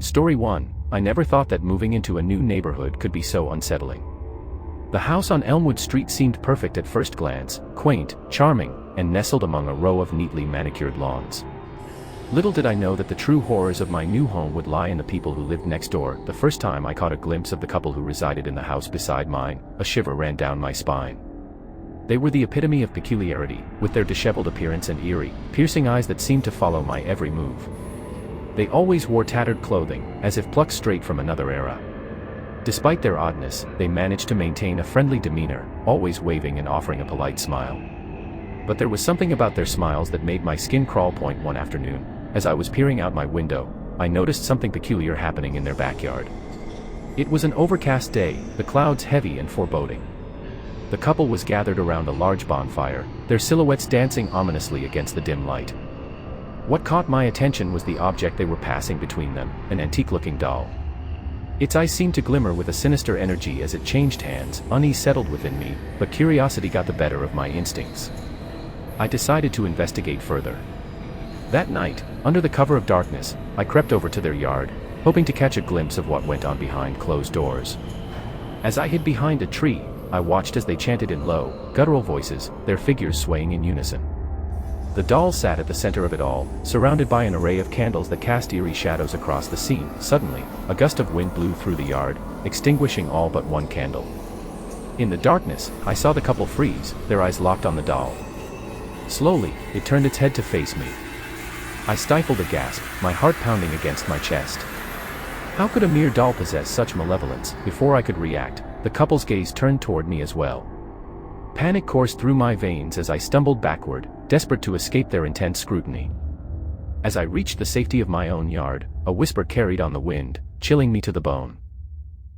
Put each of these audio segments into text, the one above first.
Story 1. I never thought that moving into a new neighborhood could be so unsettling. The house on Elmwood Street seemed perfect at first glance, quaint, charming, and nestled among a row of neatly manicured lawns. Little did I know that the true horrors of my new home would lie in the people who lived next door. The first time I caught a glimpse of the couple who resided in the house beside mine, a shiver ran down my spine. They were the epitome of peculiarity, with their disheveled appearance and eerie, piercing eyes that seemed to follow my every move. They always wore tattered clothing, as if plucked straight from another era. Despite their oddness, they managed to maintain a friendly demeanor, always waving and offering a polite smile. But there was something about their smiles that made my skin crawl. One afternoon, as I was peering out my window, I noticed something peculiar happening in their backyard. It was an overcast day, the clouds heavy and foreboding. The couple was gathered around a large bonfire, their silhouettes dancing ominously against the dim light. What caught my attention was the object they were passing between them, an antique-looking doll. Its eyes seemed to glimmer with a sinister energy as it changed hands. Unease settled within me, but curiosity got the better of my instincts. I decided to investigate further. That night, under the cover of darkness, I crept over to their yard, hoping to catch a glimpse of what went on behind closed doors. As I hid behind a tree, I watched as they chanted in low, guttural voices, their figures swaying in unison. The doll sat at the center of it all, surrounded by an array of candles that cast eerie shadows across the scene. Suddenly, a gust of wind blew through the yard, extinguishing all but one candle. In the darkness, I saw the couple freeze, their eyes locked on the doll. Slowly, it turned its head to face me. I stifled a gasp, my heart pounding against my chest. How could a mere doll possess such malevolence? Before I could react, the couple's gaze turned toward me as well. Panic coursed through my veins as I stumbled backward, desperate to escape their intense scrutiny. As I reached the safety of my own yard, a whisper carried on the wind, chilling me to the bone.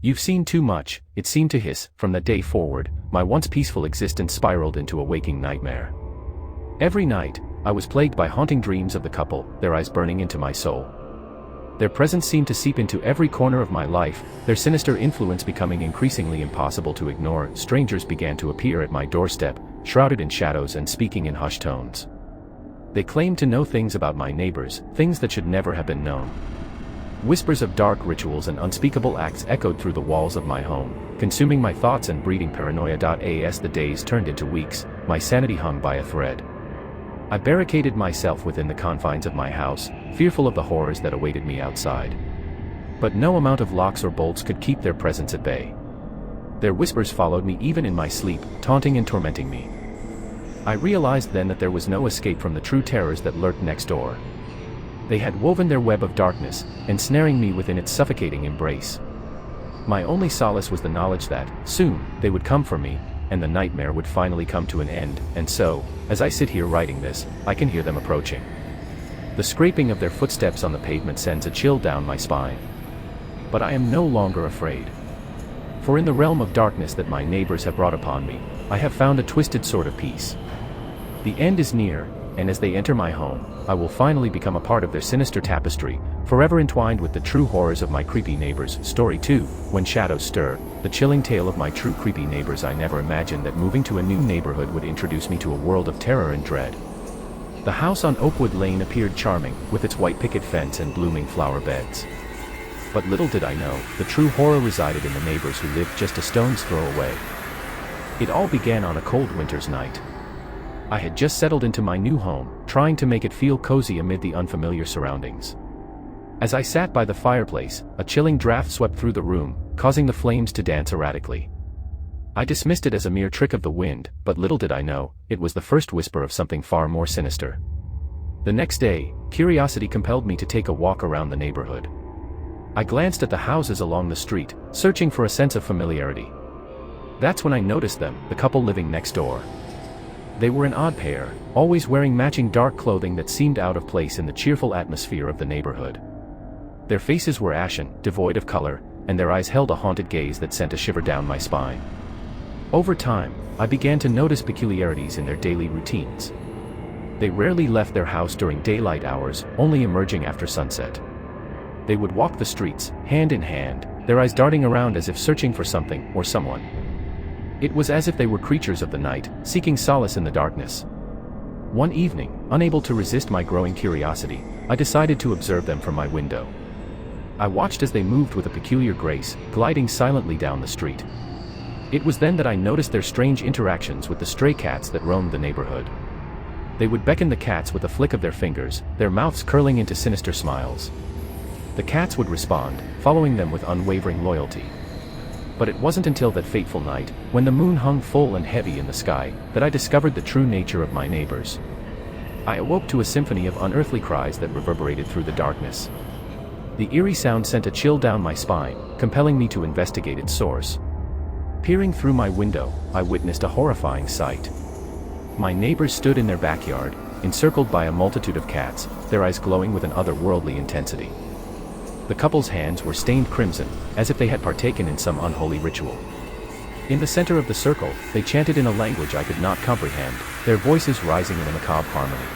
"You've seen too much," it seemed to hiss. From that day forward, my once peaceful existence spiraled into a waking nightmare. Every night, I was plagued by haunting dreams of the couple, their eyes burning into my soul. Their presence seemed to seep into every corner of my life, their sinister influence becoming increasingly impossible to ignore. Strangers began to appear at my doorstep, shrouded in shadows and speaking in hushed tones. They claimed to know things about my neighbors, things that should never have been known. Whispers of dark rituals and unspeakable acts echoed through the walls of my home, consuming my thoughts and breeding paranoia. As the days turned into weeks, my sanity hung by a thread. I barricaded myself within the confines of my house, fearful of the horrors that awaited me outside. But no amount of locks or bolts could keep their presence at bay. Their whispers followed me even in my sleep, taunting and tormenting me. I realized then that there was no escape from the true terrors that lurked next door. They had woven their web of darkness, ensnaring me within its suffocating embrace. My only solace was the knowledge that, soon, they would come for me, and the nightmare would finally come to an end. And so, as I sit here writing this, I can hear them approaching. The scraping of their footsteps on the pavement sends a chill down my spine. But I am no longer afraid. For in the realm of darkness that my neighbors have brought upon me, I have found a twisted sort of peace. The end is near, and as they enter my home, I will finally become a part of their sinister tapestry, forever entwined with the true horrors of my creepy neighbors. Story 2. When shadows stir, the chilling tale of my true creepy neighbors. I never imagined that moving to a new neighborhood would introduce me to a world of terror and dread. The house on Oakwood Lane appeared charming, with its white picket fence and blooming flower beds. But little did I know, the true horror resided in the neighbors who lived just a stone's throw away. It all began on a cold winter's night. I had just settled into my new home, trying to make it feel cozy amid the unfamiliar surroundings. As I sat by the fireplace, a chilling draft swept through the room, causing the flames to dance erratically. I dismissed it as a mere trick of the wind, but little did I know, it was the first whisper of something far more sinister. The next day, curiosity compelled me to take a walk around the neighborhood. I glanced at the houses along the street, searching for a sense of familiarity. That's when I noticed them, the couple living next door. They were an odd pair, always wearing matching dark clothing that seemed out of place in the cheerful atmosphere of the neighborhood. Their faces were ashen, devoid of color, and their eyes held a haunted gaze that sent a shiver down my spine. Over time, I began to notice peculiarities in their daily routines. They rarely left their house during daylight hours, only emerging after sunset. They would walk the streets, hand in hand, their eyes darting around as if searching for something or someone. It was as if they were creatures of the night, seeking solace in the darkness. One evening, unable to resist my growing curiosity, I decided to observe them from my window. I watched as they moved with a peculiar grace, gliding silently down the street. It was then that I noticed their strange interactions with the stray cats that roamed the neighborhood. They would beckon the cats with a flick of their fingers, their mouths curling into sinister smiles. The cats would respond, following them with unwavering loyalty. But it wasn't until that fateful night, when the moon hung full and heavy in the sky, that I discovered the true nature of my neighbors. I awoke to a symphony of unearthly cries that reverberated through the darkness. The eerie sound sent a chill down my spine, compelling me to investigate its source. Peering through my window, I witnessed a horrifying sight. My neighbors stood in their backyard, encircled by a multitude of cats, their eyes glowing with an otherworldly intensity. The couple's hands were stained crimson, as if they had partaken in some unholy ritual. In the center of the circle, they chanted in a language I could not comprehend, their voices rising in a macabre harmony.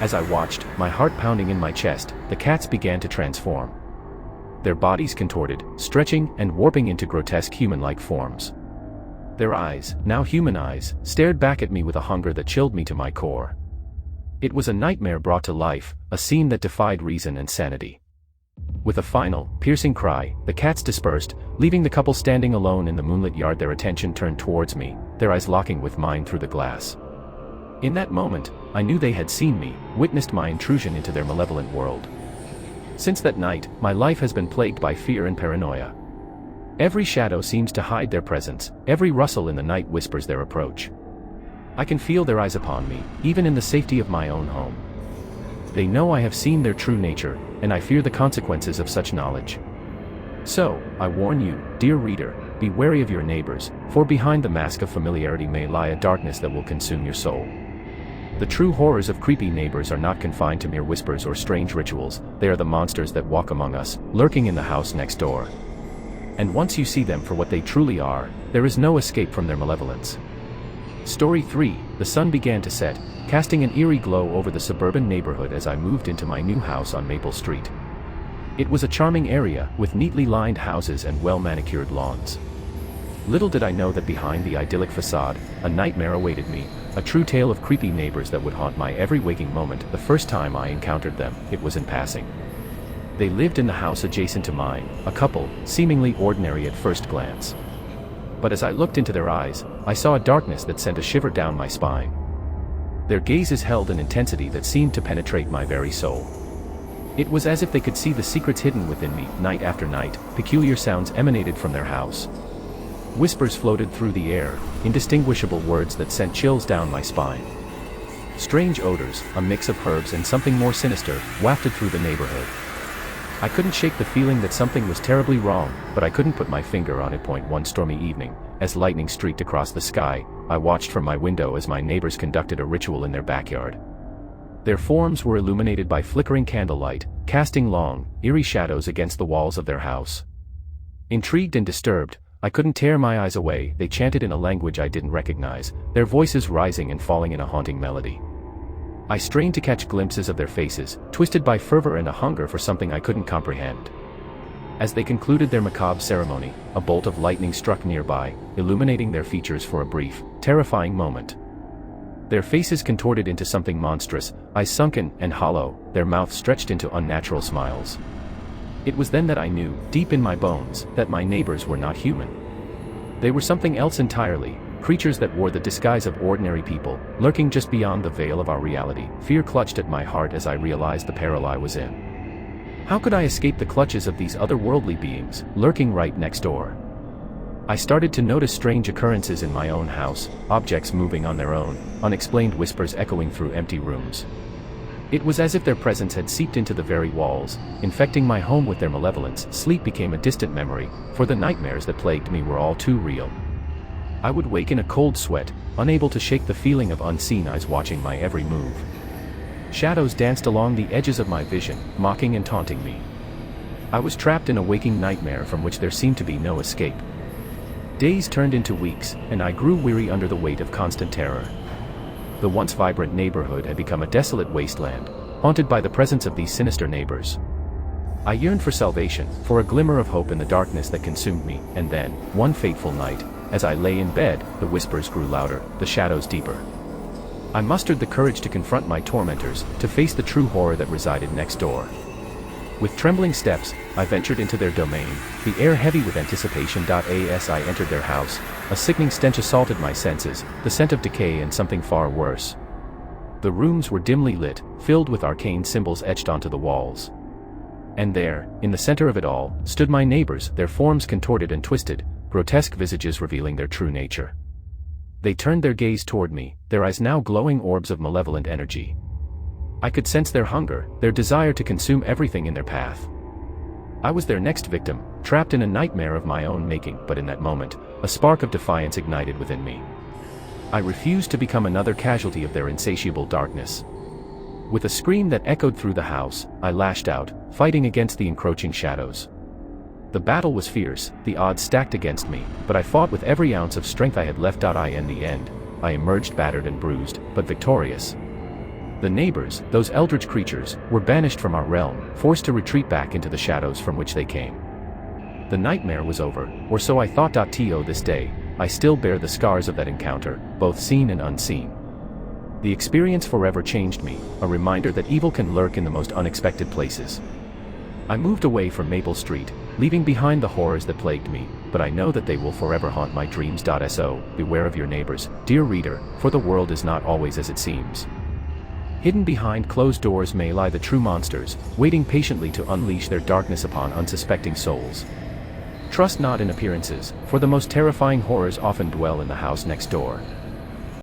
As I watched, my heart pounding in my chest, the cats began to transform. Their bodies contorted, stretching and warping into grotesque human-like forms. Their eyes, now human eyes, stared back at me with a hunger that chilled me to my core. It was a nightmare brought to life, a scene that defied reason and sanity. With a final, piercing cry, the cats dispersed, leaving the couple standing alone in the moonlit yard, their attention turned towards me, their eyes locking with mine through the glass. In that moment, I knew they had seen me, witnessed my intrusion into their malevolent world. Since that night, my life has been plagued by fear and paranoia. Every shadow seems to hide their presence, every rustle in the night whispers their approach. I can feel their eyes upon me, even in the safety of my own home. They know I have seen their true nature, and I fear the consequences of such knowledge. So, I warn you, dear reader, be wary of your neighbors, for behind the mask of familiarity may lie a darkness that will consume your soul. The true horrors of creepy neighbors are not confined to mere whispers or strange rituals, they are the monsters that walk among us, lurking in the house next door. And once you see them for what they truly are, there is no escape from their malevolence. Story 3, the sun began to set, casting an eerie glow over the suburban neighborhood as I moved into my new house on Maple Street. It was a charming area, with neatly lined houses and well-manicured lawns. Little did I know that behind the idyllic facade, a nightmare awaited me, a true tale of creepy neighbors that would haunt my every waking moment. The first time I encountered them, it was in passing. They lived in the house adjacent to mine, a couple, seemingly ordinary at first glance. But as I looked into their eyes, I saw a darkness that sent a shiver down my spine. Their gazes held an intensity that seemed to penetrate my very soul. It was as if they could see the secrets hidden within me. Night after night, peculiar sounds emanated from their house. Whispers floated through the air, indistinguishable words that sent chills down my spine. Strange odors, a mix of herbs and something more sinister, wafted through the neighborhood. I couldn't shake the feeling that something was terribly wrong, but I couldn't put my finger on it. One stormy evening, as lightning streaked across the sky, I watched from my window as my neighbors conducted a ritual in their backyard. Their forms were illuminated by flickering candlelight, casting long, eerie shadows against the walls of their house. Intrigued and disturbed, I couldn't tear my eyes away. They chanted in a language I didn't recognize, their voices rising and falling in a haunting melody. I strained to catch glimpses of their faces, twisted by fervor and a hunger for something I couldn't comprehend. As they concluded their macabre ceremony, a bolt of lightning struck nearby, illuminating their features for a brief, terrifying moment. Their faces contorted into something monstrous, eyes sunken and hollow, their mouths stretched into unnatural smiles. It was then that I knew, deep in my bones, that my neighbors were not human. They were something else entirely, creatures that wore the disguise of ordinary people, lurking just beyond the veil of our reality. Fear clutched at my heart as I realized the peril I was in. How could I escape the clutches of these otherworldly beings, lurking right next door? I started to notice strange occurrences in my own house, objects moving on their own, unexplained whispers echoing through empty rooms. It was as if their presence had seeped into the very walls, infecting my home with their malevolence. Sleep became a distant memory, for the nightmares that plagued me were all too real. I would wake in a cold sweat, unable to shake the feeling of unseen eyes watching my every move. Shadows danced along the edges of my vision, mocking and taunting me. I was trapped in a waking nightmare from which there seemed to be no escape. Days turned into weeks, and I grew weary under the weight of constant terror. The once vibrant neighborhood had become a desolate wasteland, haunted by the presence of these sinister neighbors. I yearned for salvation, for a glimmer of hope in the darkness that consumed me, and then, one fateful night, as I lay in bed, the whispers grew louder, the shadows deeper. I mustered the courage to confront my tormentors, to face the true horror that resided next door. With trembling steps, I ventured into their domain, the air heavy with anticipation. As I entered their house, a sickening stench assaulted my senses, the scent of decay and something far worse. The rooms were dimly lit, filled with arcane symbols etched onto the walls. And there, in the center of it all, stood my neighbors, their forms contorted and twisted, grotesque visages revealing their true nature. They turned their gaze toward me, their eyes now glowing orbs of malevolent energy. I could sense their hunger, their desire to consume everything in their path. I was their next victim, trapped in a nightmare of my own making, but in that moment, a spark of defiance ignited within me. I refused to become another casualty of their insatiable darkness. With a scream that echoed through the house, I lashed out, fighting against the encroaching shadows. The battle was fierce, the odds stacked against me, but I fought with every ounce of strength I had left. In the end, I emerged battered and bruised, but victorious. The neighbors, those eldritch creatures, were banished from our realm, forced to retreat back into the shadows from which they came. The nightmare was over, or so I thought. To this day, I still bear the scars of that encounter, both seen and unseen. The experience forever changed me, a reminder that evil can lurk in the most unexpected places. I moved away from Maple Street, leaving behind the horrors that plagued me, but I know that they will forever haunt my dreams. So, beware of your neighbors, dear reader, for the world is not always as it seems. Hidden behind closed doors may lie the true monsters, waiting patiently to unleash their darkness upon unsuspecting souls. Trust not in appearances, for the most terrifying horrors often dwell in the house next door.